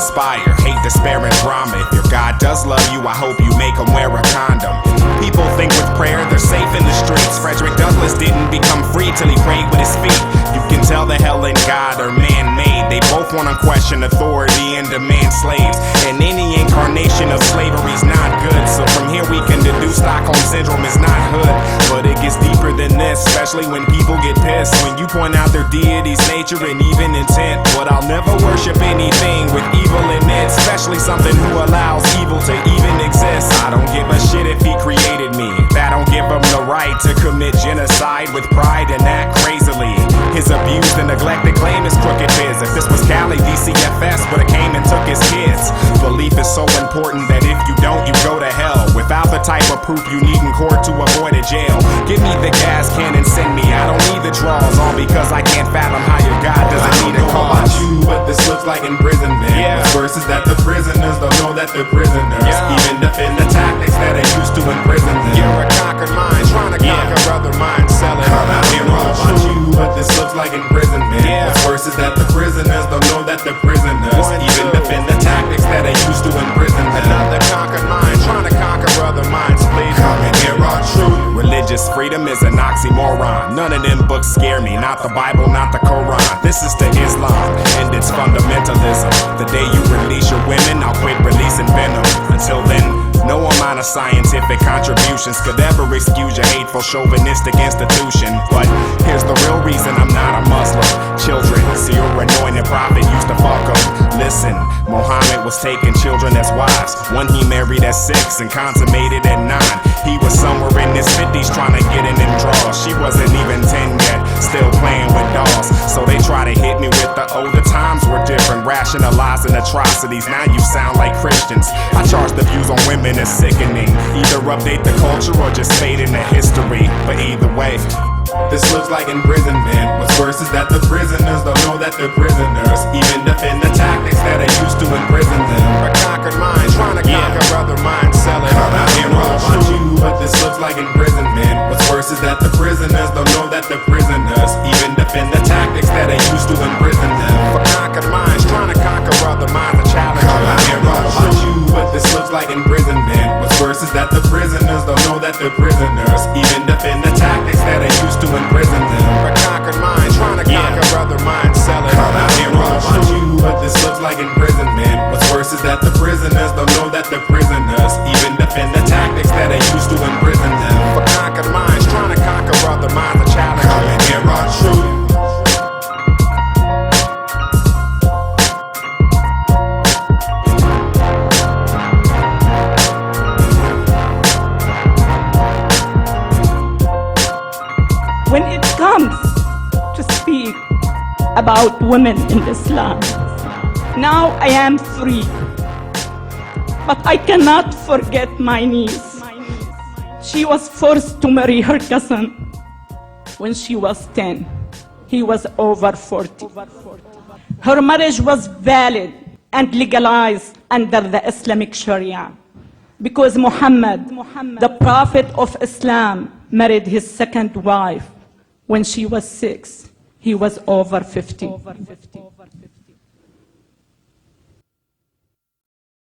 aspire. Hate, despair, and drama. If your God does love you, I hope you make him wear a condom. People think with prayer they're safe in the streets. Fredrick Douglass didn't become free till he prayed with his feet. You can tell the hell in God are man-made. They both want unquestioned authority and demand slaves. And any incarnation of slavery's not good. So from here we can deduce Stockholm syndrome is not hood. But it gets deeper than this, especially when people get pissed when you point out their deity's nature and even intent. But I'll never worship anything with evil in it, especially something who allows evil to even exist. I don't give a shit if he created me. That don't give him the right to commit genocide with pride and act crazily. His abused and neglected claim is crooked biz. If this was Cali, DCFS would've came and took his kids. Belief is so important that if you don't, you go to hell. Without the type of proof you need in court to avoid a jail. Give me the gas can and send me. I don't need the draws, all because I can't fathom how your God doesn't need a cause. About you, but this looks like imprisonment. Yeah. What's worse is that the prisoners don't know that they're prisoners. Yeah. Even defend the tactics that they used to imprison them. You're a conquered mind, trying to conquer other minds, selling. I don't know about you, but this looks like imprisonment. Yeah. What's worse is that the prisoners don't know that they're prisoners. Even defend the tactics that they used to imprison them. Another conquered mind, trying to conquer other minds, please. Come and hear our truth. Religious freedom is an oxymoron. None of them books scare me, not the Bible, not the Quran. This is to Islam, and it's fundamentalism. The day you release your women, I'll quit releasing venom. Until then, no amount of scientific contributions could ever excuse your hateful chauvinistic institution. But here's the real reason I'm not a Muslim. Children, see your anointed prophet used to fuck them. Listen, Muhammad was taking children as wives. One he married at 6 and consummated at 9. He was somewhere in his 50s trying to get in them draws. She wasn't even 10 yet, still playing with dolls. So they try to hit me with the older times were different, rationalizing atrocities. Now you sound like Christians. I charge the views on women as sickening. Either update the culture or just fade into history. But either way, this looks like imprisonment. What's worse is that the prisoners don't know that they're prisoners. Even defend the tactics that they used to imprison them. a conquered mind, trying to conquer other minds, selling. I don't know about you, but this looks like imprisonment. What's worse is that the prisoners don't know that they're prisoners. Even defend the tactics that they used to imprison them. For conquered minds, trying to conquer other minds, a challenge. I don't know about you, but this looks like imprisonment. What's worse is that the prisoners don't know that they're prisoners. Even defend the tactics that they used to imprison them. For conquered minds, trying to conquer other minds, selling. I don't know about you, but this looks like imprisonment. What's worse is that the prisoners don't know that they're prisoners. Even defend the tactics that they used to imprison them. For conquered minds, trying to conquer other minds, a challenge. Come and hear our truth. When it comes to speak about women in Islam, now I am free, but I cannot forget my niece. She was forced to marry her cousin when she was 10. He was over 40. Her marriage was valid and legalized under the Islamic Sharia because Muhammad, the Prophet of Islam, married his second wife when she was 6. He was over 50.